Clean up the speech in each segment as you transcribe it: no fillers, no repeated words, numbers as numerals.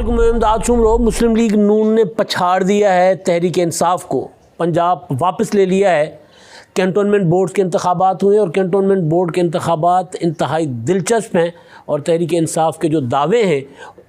अस्सलाम वालेकुम। आज सुन लो, मुस्लिम लीग नून ने पछाड़ दिया है तहरीक इंसाफ को। पंजाब वापस ले लिया है। कैंटोनमेंट बोर्ड के इंतखाबात हुए और कैंटोनमेंट बोर्ड के इंतखाबात इंतहाई दिलचस्प हैं और तहरीक इंसाफ के जो दावे हैं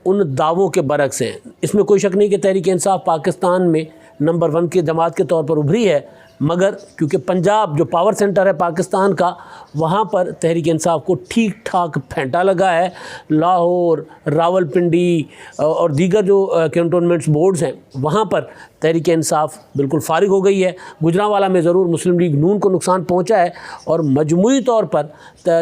उन दावों के बरक्स हैं। इसमें कोई शक नहीं कि तहरीक इंसाफ पाकिस्तान में नंबर 1 की जमात के तौर पर उभरी है, मगर क्योंकि पंजाब जो पावर सेंटर है पाकिस्तान का, वहाँ पर तहरीक इंसाफ को ठीक ठाक फेंटा लगा है। लाहौर, रावलपिंडी और दीगर जो कैंटोनमेंट्स बोर्ड्स हैं वहाँ पर तहरीक इंसाफ बिल्कुल फारिग हो गई है। गुजरांवाला में ज़रूर मुस्लिम लीग नून को नुकसान पहुँचा है और मजमूई तौर पर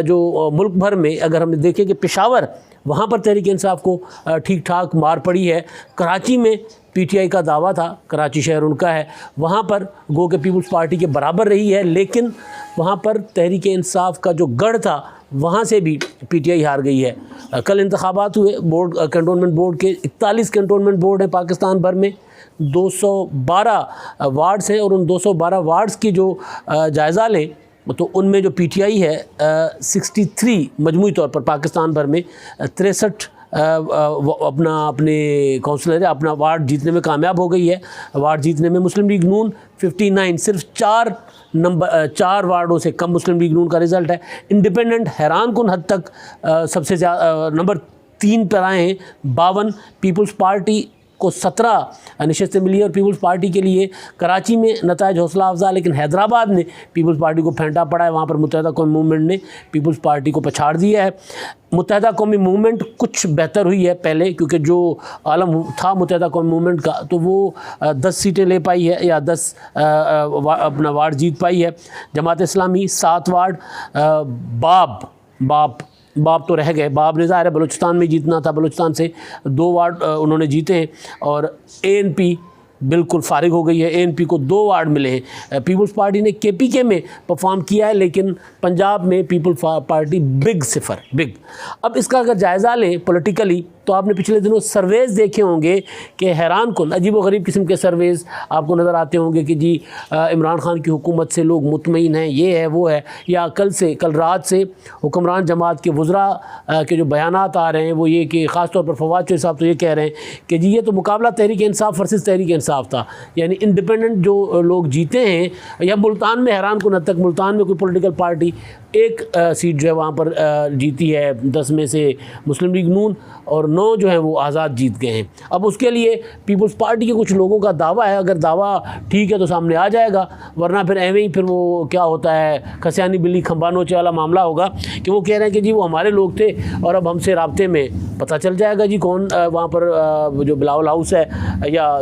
जो मुल्क भर में अगर हम देखें कि पेशावर, वहाँ पर तहरीक इंसाफ को ठीक ठाक मार पड़ी है। कराची में पीटीआई का दावा था, कराची शहर उनका है, वहाँ पर गो के पीपल्स पार्टी के बराबर रही है, लेकिन वहाँ पर तहरीक इंसाफ का जो गढ़ था वहाँ से भी पीटीआई हार गई है। कल इंतखाबात हुए बोर्ड, कैंटोनमेंट बोर्ड के 41 कैंटोनमेंट बोर्ड हैं पाकिस्तान भर में, 212 वार्ड्स हैं और उन 212 वार्ड्स की जो जायज़ा लें तो उनमें जो पीटीआई है 63 मजमूई तौर पर पाकिस्तान भर में 63 अपने काउंसलर है, अपना वार्ड जीतने में कामयाब हो गई है। वार्ड जीतने में मुस्लिम लीग नून 59, सिर्फ 4 वार्डों से कम मुस्लिम लीग नून का रिज़ल्ट है। इंडिपेंडेंट हैरान कुन हद तक सबसे ज़्यादा नंबर 3 पर आए हैं, 52। पीपल्स पार्टी को 17 नशस्तें मिली और पीपल्स पार्टी के लिए कराची में नताइज हौसला अफजा, लेकिन हैदराबाद में पीपल्स पार्टी को फेंटा पड़ा है। वहाँ पर मुत्तहिदा कौमी मूवमेंट ने पीपल्स पार्टी को पछाड़ दिया है। मुत्तहिदा कौमी मूवमेंट कुछ बेहतर हुई है पहले, क्योंकि जो आलम था मुत्तहिदा कौमी मूवमेंट का तो वो 10 सीटें ले पाई है या 10 अपना वार्ड जीत पाई है। जमात इस्लामी 7 वार्ड, बाब तो रह गए। बाब ने ज़ाहिर है बलूचिस्तान में जीतना था, बलूचिस्तान से 2 वार्ड उन्होंने जीते हैं और एएनपी बिल्कुल फारिग हो गई है। एएनपी को 2 वार्ड मिले हैं। पीपल्स पार्टी ने केपीके में परफॉर्म किया है, लेकिन पंजाब में पीपल्स पार्टी बिग। अब इसका अगर जायज़ा लें पॉलिटिकली तो आपने पिछले दिनों सर्वेज़ देखे होंगे कि हैरान कुन अजीब व गरीब किस्म के सर्वेज़ आपको नज़र आते होंगे कि जी इमरान खान की हुकूमत से लोग मुतमईन हैं, ये है वो है। या कल रात से हुक्मरान जमात के वज़रा के जो बयानात आ रहे हैं वो ये कि ख़ास तौर पर फवाद चौधरी साहब तो ये कह रहे हैं कि जी ये तो मुकाबला तहरीक इंसाफ वर्सेस तहरीक इंसाफ था, यानी इंडिपेंडेंट जो लोग जीते हैं। या मुल्तान में हैरान कुन हद तक मुल्तान में कोई पॉलिटिकल पार्टी 1 सीट जो है वहाँ पर जीती है, 10 में से मुस्लिम लीग नून और 9 जो है वो आज़ाद जीत गए हैं। अब उसके लिए पीपल्स पार्टी के कुछ लोगों का दावा है, अगर दावा ठीक है तो सामने आ जाएगा, वरना फिर ऐਵੇਂ ही फिर वो क्या होता है खसियानी बिल्ली खंबा नोचे वाला मामला होगा कि वो कह रहे हैं कि जी वो हमारे लोग थे और अब हमसे राब्ते में पता चल जाएगा जी कौन वहाँ पर जो बिलावल हाउस है या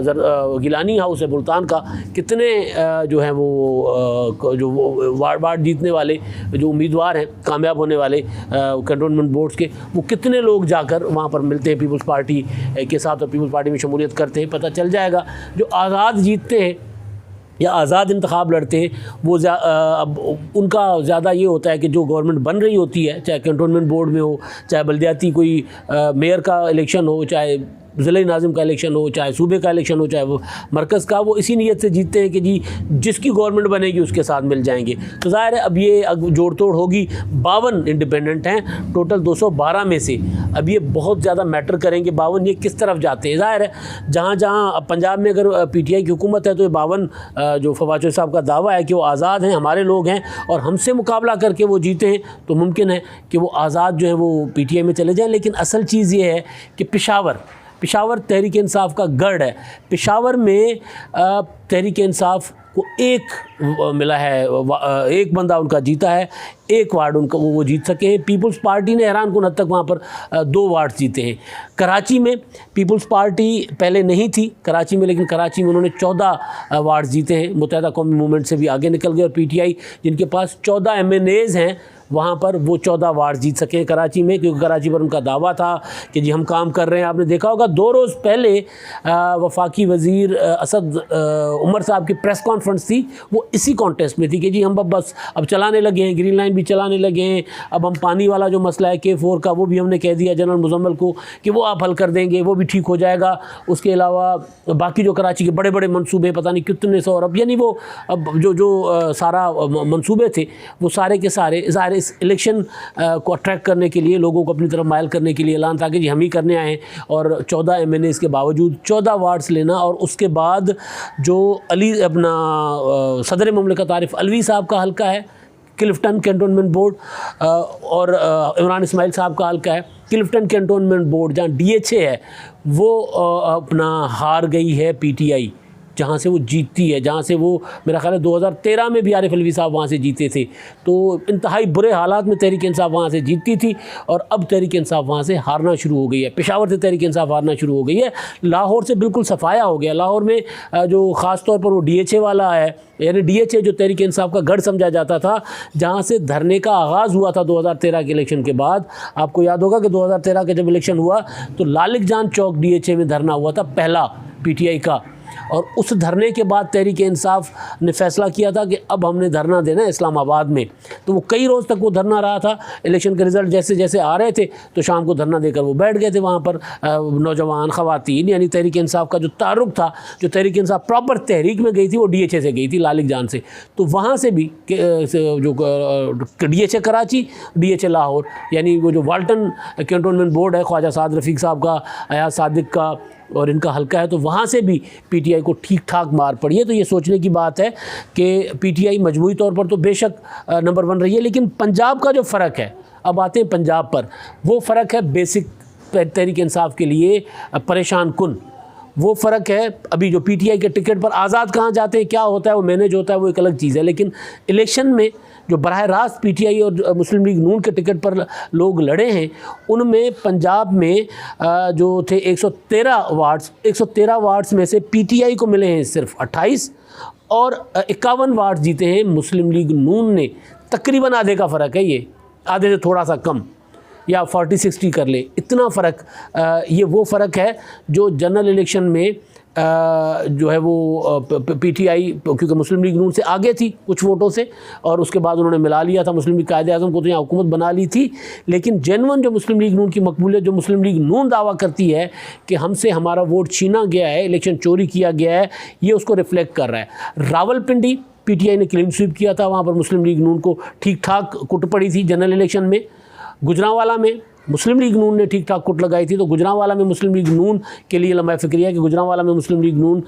गिलानी हाउस है मुल्तान का, कितने जो है वो जो वार्ड जीतने वाले जो उम्मीदवार हैं कामयाब होने वाले कैंटोनमेंट बोर्ड्स के, वो कितने लोग जाकर वहाँ पर मिलते हैं पीपल्स पार्टी के साथ और पीपल्स पार्टी में शमूलियत करते हैं, पता चल जाएगा। जो आज़ाद जीतते हैं या आज़ाद इंतखाब लड़ते हैं वो अब उनका ज़्यादा ये होता है कि जो गवर्नमेंट बन रही होती है, चाहे कैंटोनमेंट बोर्ड में हो, चाहे बल्दियाती कोई मेयर का इलेक्शन हो, चाहे ज़िला नाज़िम का इलेक्शन हो, चाहे सूबे का इलेक्शन हो, चाहे वो मरकज़ का, वो इसी नीयत से जीतते हैं कि जी जिसकी गवर्नमेंट बनेगी उसके साथ मिल जाएंगे। तो ज़ाहिर है अब ये जोड़ तोड़ होगी। 52 इंडिपेंडेंट हैं टोटल 212 में से। अब ये बहुत ज़्यादा मैटर करेंगे 52 ये किस तरफ जाते हैं। ज़ाहिर है जहाँ अब पंजाब में अगर पीटीआई की हुकूमत है तो ये 52 जो फवाद चौधरी साहब का दावा है कि वो आज़ाद हैं, हमारे लोग हैं और हमसे मुकाबला करके वो जीते हैं, तो मुमकिन है कि वो आज़ाद जो है वो पीटीआई में चले जाएँ। लेकिन असल चीज़ ये है कि पेशावर तहरीक इंसाफ का गढ़ है। पेशावर में तहरीक इंसाफ को 1 मिला है, 1 बंदा उनका जीता है, 1 वार्ड उनका वो जीत सके हैं। पीपल्स पार्टी ने हैरान कुन हद तक वहाँ पर 2 वार्ड जीते हैं। कराची में पीपल्स पार्टी पहले नहीं थी कराची में, लेकिन कराची में उन्होंने 14 वार्ड जीते हैं। मुत्तहिदा कौमी मूवमेंट से भी आगे निकल गए और पीटीआई जिनके पास 14 MNAs हैं वहाँ पर वो 14 वार्ड जीत सके हैं कराची में, क्योंकि कराची पर उनका दावा था कि जी हम काम कर रहे हैं। आपने देखा होगा 2 रोज़ पहले वफाकी वज़ीर असद उमर साहब की प्रेस कॉन्फ्रेंस थी, वो इसी कॉन्टेस्ट में थी कि जी हम बस अब चलाने लगे हैं, ग्रीन लाइन भी चलाने लगे हैं, अब हम पानी वाला जो मसला है K4 का वो भी हमने कह दिया जनरल मुजम्मल को कि वो आप हल कर देंगे, वो भी ठीक हो जाएगा। उसके अलावा बाकी जो कराची के बड़े बड़े मनसूबे पता नहीं कितने सौ अरब, यानी वो अब जो सारा मनसूबे थे वो सारे के सारे ज़ाहिर इस इलेक्शन को अट्रैक्ट करने के लिए, लोगों को अपनी तरफ मायल करने के लिए ऐलान था कि जी हम ही करने आए हैं, और 14 MNAs के बावजूद 14 वार्ड्स लेना, और उसके बाद जो सदर ममलिकत आरिफ अलवी साहब का हल्का है क्लिफ्टन कैंटोनमेंट बोर्ड, और इमरान इस्माइल साहब का हल्का है क्लिफ्टन कैंटोनमेंट बोर्ड, जहाँ DHA है वो हार गई है PTI, जहाँ से वो जीतती है, जहाँ से वो मेरा ख्याल है 2013 में भी आरिफ अलवी साहब वहाँ से जीते थे। तो इंतहाई बुरे हालात में तहरीक इंसाफ वहाँ से जीतती थी, और अब तहरीक इंसाफ वहाँ से हारना शुरू हो गई है। पेशावर से तहरीक इंसाफ हारना शुरू हो गई है। लाहौर से बिल्कुल सफाया हो गया। लाहौर में जो ख़ास तौर पर वो DHA वाला है, यानी DHA जो तहरीक इंसाफ का गढ़ समझा जाता था, जहाँ से धरने का आगाज़ हुआ था 2013 के इलेक्शन के बाद। आपको याद होगा कि 2013 का जब इलेक्शन हुआ तो लालिक जान चौक DHA में धरना हुआ था पहला PTI का, और उस धरने के बाद तहरीक इंसाफ ने फैसला किया था कि अब हमने धरना देना है इस्लामाबाद में। तो वो कई रोज़ तक वो धरना रहा था। इलेक्शन के रिज़ल्ट जैसे जैसे आ रहे थे तो शाम को धरना देकर वो बैठ गए थे वहाँ पर। नौजवान, ख़वातीन, यानी तहरीक इंसाफ का जो तारुक था, जो तहरीक इंसाफ प्रॉपर तहरीक में गई थी, वो DHA से गई थी, लालिक जान से। तो वहाँ से भी जो DHA कराची, DHA लाहौर, यानी वो जो वाल्टन कैंटोनमेंट बोर्ड है, ख्वाजा साद रफ़ीक साहब का, अयाज सादिक का और इनका हल्का है, तो वहाँ से भी PTI को ठीक ठाक मार पड़ी है। तो ये सोचने की बात है कि PTI मजमूई तौर पर तो बेशक नंबर 1 रही है, लेकिन पंजाब का जो फ़र्क है, अब आते हैं पंजाब पर, वो फ़र्क है बेसिक तहरीक इंसाफ के लिए परेशान कुन। वो फ़र्क है, अभी जो PTI के टिकट पर आज़ाद कहाँ जाते हैं, क्या होता है, वो मैनेज होता है, वो एक अलग चीज़ है। लेकिन इलेक्शन में जो बराह रास्त PTI और मुस्लिम लीग नून के टिकट पर लोग लड़े हैं, उनमें पंजाब में जो थे 113 वार्ड्स में से PTI को मिले हैं सिर्फ 28, और 51 वार्ड जीते हैं मुस्लिम लीग नून ने। तकरीबन आधे का फ़र्क है, ये आधे से थोड़ा सा कम, या 40-60 कर ले, इतना फ़र्क। ये वो फ़र्क है जो जनरल इलेक्शन में जो है वो PTI, क्योंकि मुस्लिम लीग नून से आगे थी कुछ वोटों से, और उसके बाद उन्होंने मिला लिया था मुस्लिम लीग कायदे-ए-आज़म को, तो यहाँ हुकूमत बना ली थी। लेकिन जेन्युइन जो मुस्लिम लीग नून की मकबूलियत, जो मुस्लिम लीग नून दावा करती है कि हमसे हमारा वोट छीना गया है, इलेक्शन चोरी किया गया है, ये उसको रिफ्लेक्ट कर रहा है। रावलपिंडी PTI ने क्लीन स्वीप किया था, वहाँ पर मुस्लिम लीग नून को ठीक ठाक कुट पड़ी थी जनरल इलेक्शन में। गुजरांवाला में मुस्लिम लीग नून ने ठीक ठाक कुट लगाई थी। तो गुजरांवाला में मुस्लिम लीग नून के लिए लंबा फिक्रिया है कि गुजरांवाला में मुस्लिम लीग नून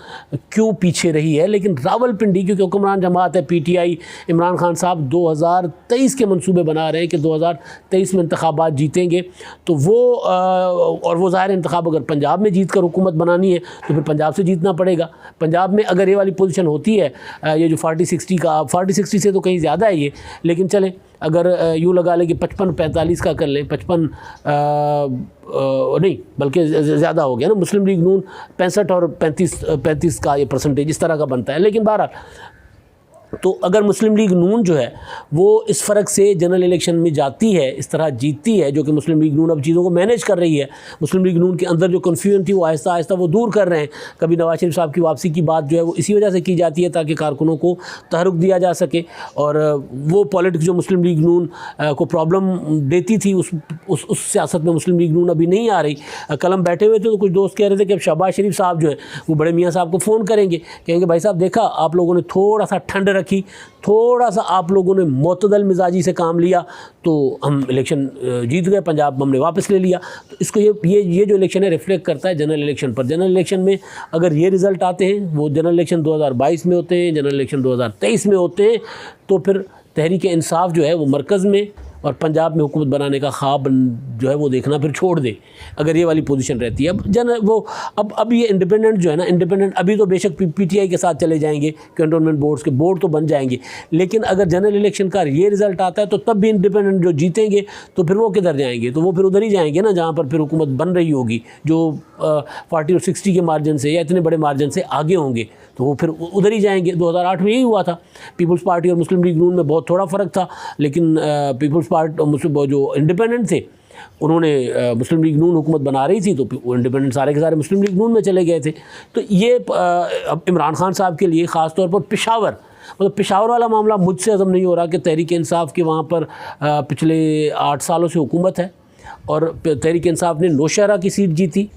क्यों पीछे रही है। लेकिन रावलपिंडी, क्योंकि हुक्मरान जमात है PTI, इमरान खान साहब 2023 के मंसूबे बना रहे हैं कि 2023 में इंतखाबात जीतेंगे, तो वो और वो ज़ाहिर इंतखाब अगर पंजाब में जीत कर हुकूमत बनानी है तो फिर पंजाब से जीतना पड़ेगा। पंजाब में अगर ये वाली पोजीशन होती है, ये जो 40-60 का, 40-60 से तो कहीं ज़्यादा है ये, लेकिन चलें अगर यूँ लगा लें कि 55-45 का कर लें, 55 नहीं बल्कि ज़्यादा हो गया ना, मुस्लिम लीग नून 65 और 35 का ये परसेंटेज इस तरह का बनता है। लेकिन बहरहाल तो अगर मुस्लिम लीग नून जो है वो इस फ़र्क से जनरल इलेक्शन में जाती है, इस तरह जीतती है, जो कि मुस्लिम लीग नून अब चीज़ों को मैनेज कर रही है। मुस्लिम लीग नून के अंदर जो कन्फ्यूजन थी वो आहिस्ता आहिस्ता वो दूर कर रहे हैं। कभी नवाज शरीफ साहब की वापसी की बात जो है वो इसी वजह से की जाती है ताकि कारकुनों को तहरुक दिया जा सके, और वो पॉलिटिक्स जो मुस्लिम लीग नून को प्रॉब्लम देती थी उस सियासत में मुस्लिम लीग नून अभी नहीं आ रही। कल हम बैठे हुए थे तो कुछ दोस्त कह रहे थे कि अब शहबाज शरीफ साहब जो है वो बड़े मियाँ साहब को फ़ोन करेंगे, कहेंगे भाई साहब देखा आप लोगों ने थोड़ा सा ठंड रखी, थोड़ा सा आप लोगों ने मोतदल मिजाजी से काम लिया तो हम इलेक्शन जीत गए, पंजाब हमने वापस ले लिया। तो इसको ये जो इलेक्शन है रिफ्लेक्ट करता है जनरल इलेक्शन पर। जनरल इलेक्शन में अगर ये रिज़ल्ट आते हैं, वो जनरल इलेक्शन 2022 में होते हैं, जनरल इलेक्शन 2023 में होते हैं, तो फिर तहरीक इंसाफ जो है वो मरकज़ में और पंजाब में हुकूमत बनाने का ख्वाब जो है वो देखना फिर छोड़ दे, अगर ये वाली पोजीशन रहती है। अब ये इंडिपेंडेंट जो है ना, इंडिपेंडेंट अभी तो बेशक PTI के साथ चले जाएंगे, कैंटोनमेंट बोर्ड्स के बोर्ड तो बन जाएंगे, लेकिन अगर जनरल इलेक्शन का ये रिज़ल्ट आता है तो तब भी इंडिपेंडेंट जो जीतेंगे तो फिर वो किधर जाएंगे, तो वो फिर उधर ही जाएंगे ना जहाँ पर फिर हुकूमत बन रही होगी, जो 40 और 60 के मार्जिन से या इतने बड़े मार्जिन से आगे होंगे, तो वो फिर उधर ही जाएंगे। 2008 में यही हुआ था। पीपल्स पार्टी और मुस्लिम लीग नून में बहुत थोड़ा फ़र्क था, लेकिन पीपल्स पार्टी जो इंडिपेंडेंट थे उन्होंने मुस्लिम लीग नून हुकूमत बना रही थी, तो वो इंडिपेंडेंट सारे के सारे मुस्लिम लीग नून में चले गए थे। तो ये अब इमरान खान साहब के लिए ख़ास तौर पर पेशावर, मतलब पेशावर वाला मामला मुझसे हज़म नहीं हो रहा कि तहरीक इंसाफ के वहाँ पर पिछले 8 सालों से हुकूमत है और तहरीक इंसाफ ने नौशहरा की सीट जीती,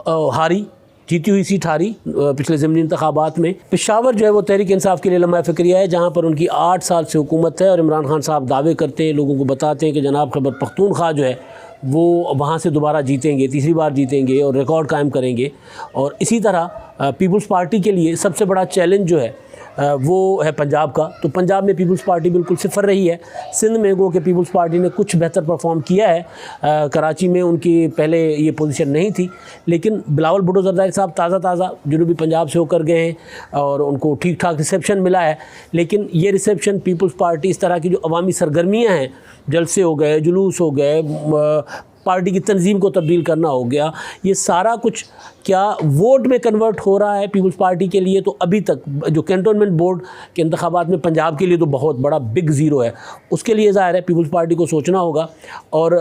हारी, जीती हुई सीट हारी पिछले ज़िमनी इंतखाबात में। पेशावर जो है वो तहरीक इंसाफ के लिए लम्हा फ़िक्रिया है, जहाँ पर उनकी 8 साल से हुकूमत है और इमरान खान साहब दावे करते हैं, लोगों को बताते हैं कि जनाब खैबर पख्तूनख्वा जो है वो वहाँ से दोबारा जीतेंगे, तीसरी बार जीतेंगे और रिकॉर्ड कायम करेंगे। और इसी तरह पीपल्स पार्टी के लिए सबसे बड़ा चैलेंज जो है वो है पंजाब का। तो पंजाब में पीपल्स पार्टी बिल्कुल सिफर रही है। सिंध में गो कि पीपल्स पार्टी ने कुछ बेहतर परफॉर्म किया है, कराची में उनकी पहले ये पोजीशन नहीं थी, लेकिन बिलावल भुट्टो ज़रदारी साहब ताज़ा जनूबी पंजाब से होकर गए हैं और उनको ठीक ठाक रिसेप्शन मिला है। लेकिन ये रिसेप्शन पीपल्स पार्टी इस तरह की जो अवामी सरगर्मियाँ हैं, जलसे हो गए, जुलूस हो गए, पार्टी की तंजीम को तब्दील करना हो गया, ये सारा कुछ क्या वोट में कन्वर्ट हो रहा है पीपल्स पार्टी के लिए? तो अभी तक जो कैंटोनमेंट बोर्ड के इंतखाबात में पंजाब के लिए तो बहुत बड़ा बिग ज़ीरो है। उसके लिए ज़ाहिर है पीपल्स पार्टी को सोचना होगा और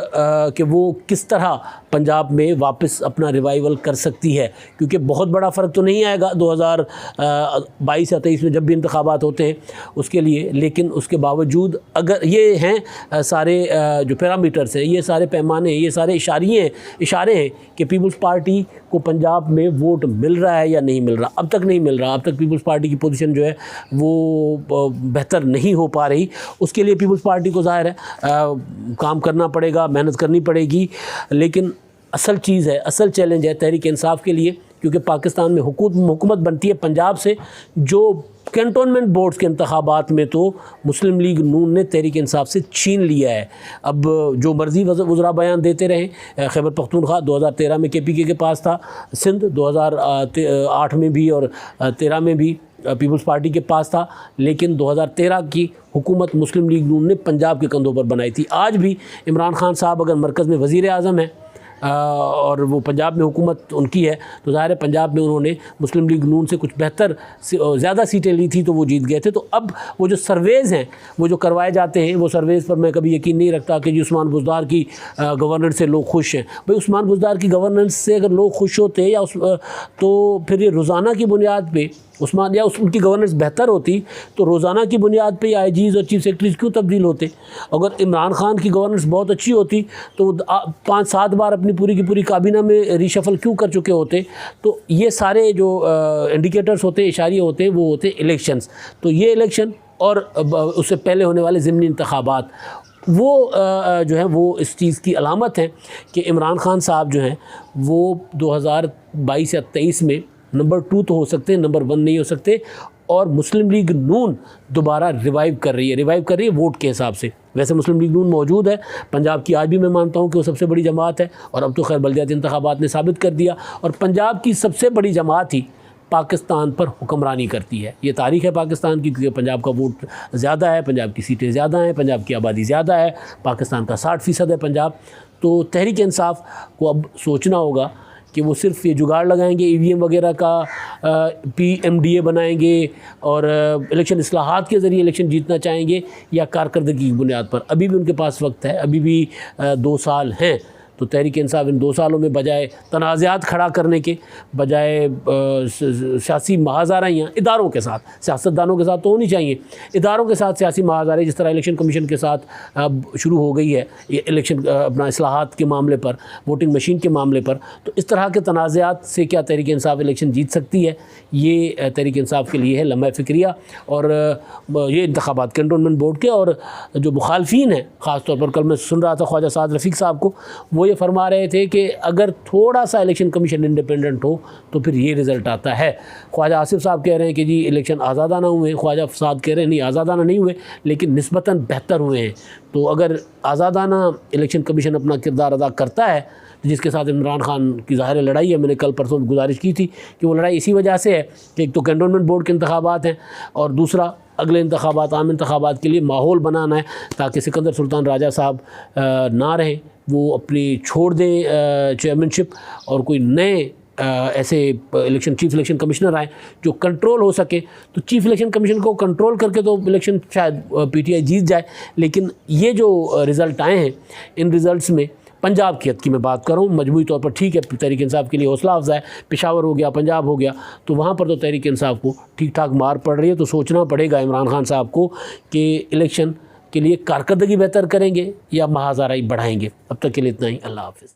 कि वो किस तरह पंजाब में वापस अपना रिवाइवल कर सकती है, क्योंकि बहुत बड़ा फ़र्क तो नहीं आएगा 2022 या 23 में जब भी इंतखाबात होते हैं उसके लिए। लेकिन उसके बावजूद अगर ये हैं सारे जो पैरामीटर्स हैं, ये सारे पैमाने, ये सारे इशारे हैं कि पीपल्स पार्टी को पंजाब में वोट मिल रहा है या नहीं मिल रहा। अब तक नहीं मिल रहा। अब तक पीपल्स पार्टी की पोजीशन जो है वो बेहतर नहीं हो पा रही। उसके लिए पीपल्स पार्टी को ज़ाहिर है काम करना पड़ेगा, मेहनत करनी पड़ेगी। लेकिन असल चीज़ है, असल चैलेंज है तहरीक इंसाफ के लिए, क्योंकि पाकिस्तान में हुकूमत बनती है पंजाब से, जो कैंटोनमेंट बोर्ड्स के इंतखाबात में तो मुस्लिम लीग नून ने तहरीक इंसाफ से छीन लिया है। अब जो मर्ज़ी वज़रा बयान देते रहें। खैबर पख्तूनख्वा 2013 में KPK के पास था, सिंध 2008 में भी और 13 में भी पीपल्स पार्टी के पास था, लेकिन 2013 की हुकूमत मुस्लिम लीग नून ने पंजाब के कंधों पर बनाई थी। आज भी इमरान खान साहब अगर मरकज़ में वज़ीर आज़म है और वो पंजाब में हुकूमत उनकी है, तो ज़ाहिर है पंजाब में उन्होंने मुस्लिम लीग नून से कुछ बेहतर ज़्यादा सीटें ली थी तो वो जीत गए थे। तो अब वो जो सर्वेज़ हैं वो जो करवाए जाते हैं, वो सर्वेज़ पर मैं कभी यकीन नहीं रखता कि जी उस्मान बुज़दार की गवर्नेंस से लोग खुश हैं। भाई उस्मान बुज़दार की गवर्नेंस से अगर लोग खुश होते या तो फिर ये रोज़ाना की बुनियाद पे उस्मान या उनकी गवर्नेंस बेहतर होती तो रोज़ाना की बुनियाद पे IGs और चीफ सेक्रेटरीज क्यों तब्दील होते? अगर इमरान खान की गवर्नेंस बहुत अच्छी होती तो 5-7 बार अपनी पूरी की पूरी काबीना में रीशफल क्यों कर चुके होते? तो ये सारे जो इंडिकेटर्स होते हैं, इशारे होते हैं, वो होते हैं इलेक्शंस। तो ये इलेक्शन और उससे पहले होने वाले ज़िमनी इंतखाबात वो जो है वो इस चीज़ की अलामत है कि इमरान खान साहब जो हैं वो 2022 या 23 में नंबर 2 तो हो सकते हैं, नंबर 1 नहीं हो सकते। और मुस्लिम लीग नून दोबारा रिवाइव कर रही है वोट के हिसाब से। वैसे मुस्लिम लीग नून मौजूद है पंजाब की, आज भी मैं मानता हूँ कि वो सबसे बड़ी जमात है और अब तो खैर बल्दियाती इंतखाबात ने साबित कर दिया। और पंजाब की सबसे बड़ी जमात ही पाकिस्तान पर हुक्मरानी करती है। ये तारीख़ है पाकिस्तान की, क्योंकि पंजाब का वोट ज़्यादा है, पंजाब की सीटें ज़्यादा हैं, पंजाब की आबादी ज़्यादा है, पाकिस्तान का 60% है पंजाब। तो तहरीक इंसाफ को अब सोचना होगा कि वो सिर्फ ये जुगाड़ लगाएंगे, EVM वगैरह का PMDA बनाएंगे और इलेक्शन इस्लाहात के ज़रिए इलेक्शन जीतना चाहेंगे, या कारकर्दगी की बुनियाद पर। अभी भी उनके पास वक्त है, अभी भी 2 साल हैं। तो तहरीक इंसाफ इन 2 सालों में बजाय तनाज़ात खड़ा करने के, बजाय सियासी महाज़ाराइयाँ इदारों के साथ, सियासतदानों के साथ तो होनी चाहिए, इदारों के साथ सियासी महाज़ारे, जिस तरह इलेक्शन कमीशन के साथ अब शुरू हो गई है ये इलेक्शन अपना इस्लाहात के मामले पर, वोटिंग मशीन के मामले पर। तो इस तरह के तनाज़ात से क्या तहरीक इंसाफ इलेक्शन जीत सकती है? ये तहरीक इंसाफ के लिए है लम्हा फ़िक्रिया। और ये इंतखाबात कैंटोनमेंट बोर्ड के, और जो मुखालफीन हैं ख़ास तौर पर, कल मैं सुन रहा था ख्वाजा साद रफ़ीक साहब को, वो ये फरमा रहे थे कि अगर थोड़ा सा इलेक्शन कमीशन इंडिपेंडेंट हो तो फिर ये रिज़ल्ट आता है। ख्वाजा आसिफ साहब कह रहे हैं कि जी इलेक्शन आज़ादाना हुए हैं, ख्वाजा साद कह रहे हैं नहीं आज़ादाना नहीं हुए, लेकिन निस्बतन बेहतर हुए हैं। तो अगर आज़ादाना इलेक्शन कमीशन अपना किरदार अदा करता है, जिसके साथ इमरान खान की ज़ाहिर लड़ाई है, मैंने कल परसों गुजारिश की थी कि वो लड़ाई इसी वजह से है कि एक तो कैंटोनमेंट बोर्ड के इंतखाबात हैं और दूसरा अगले इंतखाबात, आम इंतखाबात के लिए माहौल बनाना है ताकि सिकंदर सुल्तान राजा साहब ना रहें, वो अपनी छोड़ दें चेयरमैनशिप और कोई नए ऐसे चीफ इलेक्शन कमिश्नर आए जो कंट्रोल हो सके। तो चीफ इलेक्शन कमीशन को कंट्रोल करके तो इलेक्शन शायद PTI जीत जाए। लेकिन ये जो रिज़ल्ट आए हैं, इन रिज़ल्ट्स में पंजाब की हद की मैं बात कर रहा हूँ, मजमूई तौर पर ठीक है तहरीक इंसाफ के लिए हौसला अफजा है, पेशावर हो गया, पंजाब हो गया, तो वहाँ पर तो तहरीक इंसाफ को ठीक ठाक मार पड़ रही है। तो सोचना पड़ेगा इमरान खान साहब को कि इलेक्शन के लिए कारकर्दगी बेहतर करेंगे या महाज़ाराई बढ़ाएंगे। अब तक के लिए इतना ही। अल्लाह हाफ़िज़।